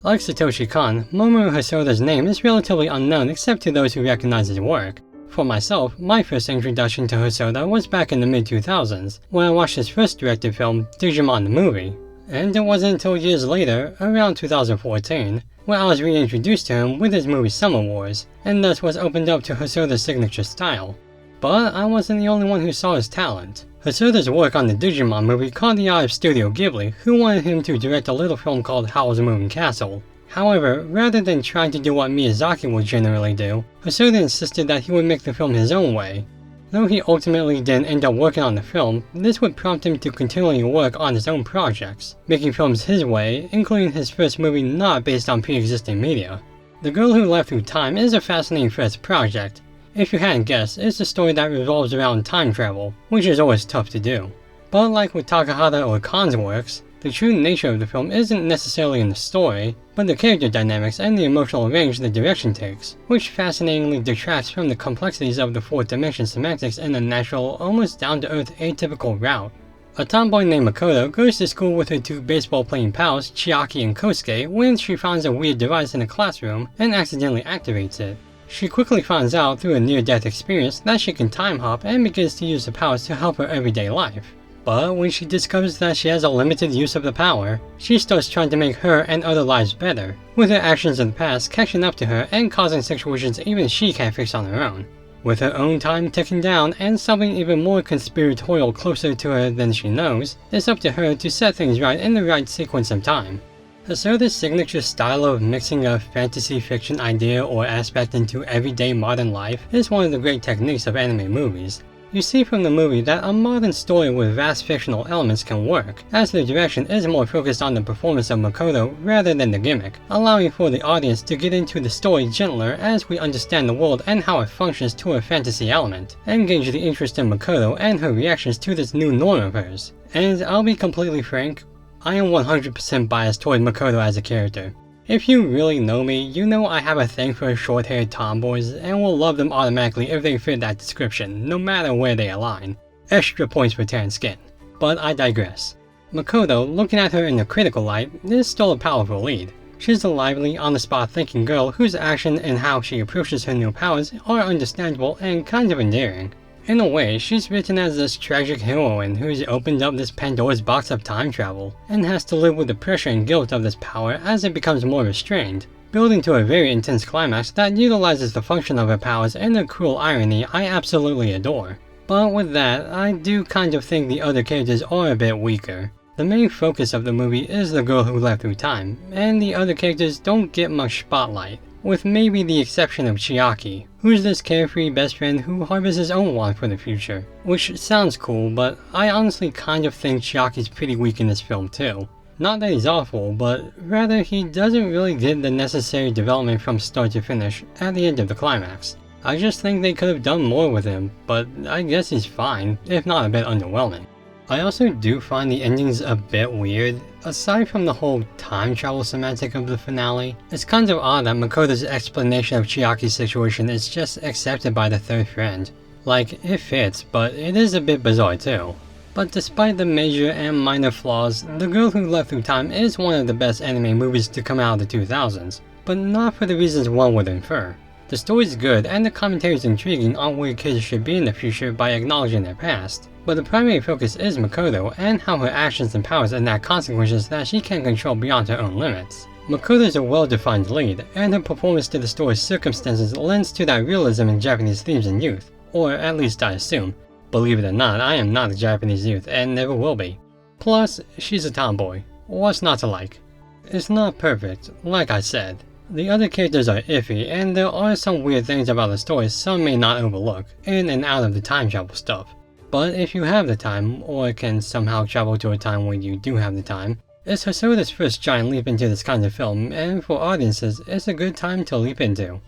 Like Satoshi Kon, Mamoru Hosoda's name is relatively unknown except to those who recognize his work. For myself, my first introduction to Hosoda was back in the mid-2000s, when I watched his first directed film, Digimon the movie. And it wasn't until years later, around 2014, where I was reintroduced to him with his movie Summer Wars, and thus was opened up to Hosoda's signature style. But I wasn't the only one who saw his talent. Hosoda's work on the Digimon movie caught the eye of Studio Ghibli, who wanted him to direct a little film called Howl's Moving Castle. However, rather than trying to do what Miyazaki would generally do, Hosoda insisted that he would make the film his own way. Though he ultimately didn't end up working on the film, this would prompt him to continually work on his own projects, making films his way, including his first movie not based on pre-existing media. The Girl Who Leapt Through Time is a fascinating first project. If you hadn't guessed, it's a story that revolves around time travel, which is always tough to do. But like with Takahata or Kon's works, the true nature of the film isn't necessarily in the story, but the character dynamics and the emotional range the direction takes, which fascinatingly detracts from the complexities of the fourth dimension semantics in a natural, almost down-to-earth atypical route. A tomboy named Makoto goes to school with her two baseball-playing pals, Chiaki and Kosuke, when she finds a weird device in a classroom and accidentally activates it. She quickly finds out through a near-death experience that she can time hop and begins to use the powers to help her everyday life. But when she discovers that she has a limited use of the power, she starts trying to make her and other lives better, with her actions in the past catching up to her and causing situations even she can't fix on her own. With her own time ticking down and something even more conspiratorial closer to her than she knows, it's up to her to set things right in the right sequence of time. Hosoda's signature style of mixing a fantasy fiction idea or aspect into everyday modern life is one of the great techniques of anime movies. You see from the movie that a modern story with vast fictional elements can work, as the direction is more focused on the performance of Makoto rather than the gimmick, allowing for the audience to get into the story gentler as we understand the world and how it functions to a fantasy element, and gauge the interest in Makoto and her reactions to this new norm of hers. And I'll be completely frank, I am 100% biased toward Makoto as a character. If you really know me, you know I have a thing for short-haired tomboys and will love them automatically if they fit that description, no matter where they align. Extra points for tan skin. But I digress. Makoto, looking at her in a critical light, is still a powerful lead. She's a lively, on-the-spot thinking girl whose action and how she approaches her new powers are understandable and kind of endearing. In a way, she's written as this tragic heroine who's opened up this Pandora's box of time travel, and has to live with the pressure and guilt of this power as it becomes more restrained, building to a very intense climax that utilizes the function of her powers in a cruel irony I absolutely adore. But with that, I do kind of think the other characters are a bit weaker. The main focus of the movie is the girl who leapt through time, and the other characters don't get much spotlight, with maybe the exception of Chiaki, who's this carefree best friend who harbors his own want for the future. Which sounds cool, but I honestly kind of think Chiaki's pretty weak in this film too. Not that he's awful, but rather he doesn't really get the necessary development from start to finish at the end of the climax. I just think they could have done more with him, but I guess he's fine, if not a bit underwhelming. I also do find the endings a bit weird. Aside from the whole time travel semantic of the finale, it's kind of odd that Makoto's explanation of Chiaki's situation is just accepted by the third friend. Like, it fits, but it is a bit bizarre too. But despite the major and minor flaws, The Girl Who Leapt Through Time is one of the best anime movies to come out of the 2000s, but not for the reasons one would infer. The story's good and the commentary is intriguing on where kids should be in the future by acknowledging their past. But the primary focus is Makoto and how her actions and powers enact consequences that she can control beyond her own limits. Makoto is a well-defined lead, and her performance to the story's circumstances lends to that realism in Japanese themes in youth, or at least I assume. Believe it or not, I am not a Japanese youth and never will be. Plus, she's a tomboy. What's not to like? It's not perfect, like I said. The other characters are iffy, and there are some weird things about the story some may not overlook, in and out of the time travel stuff. But if you have the time, or can somehow travel to a time when you do have the time, it's Hosoda's first giant leap into this kind of film, and for audiences, it's a good time to leap into.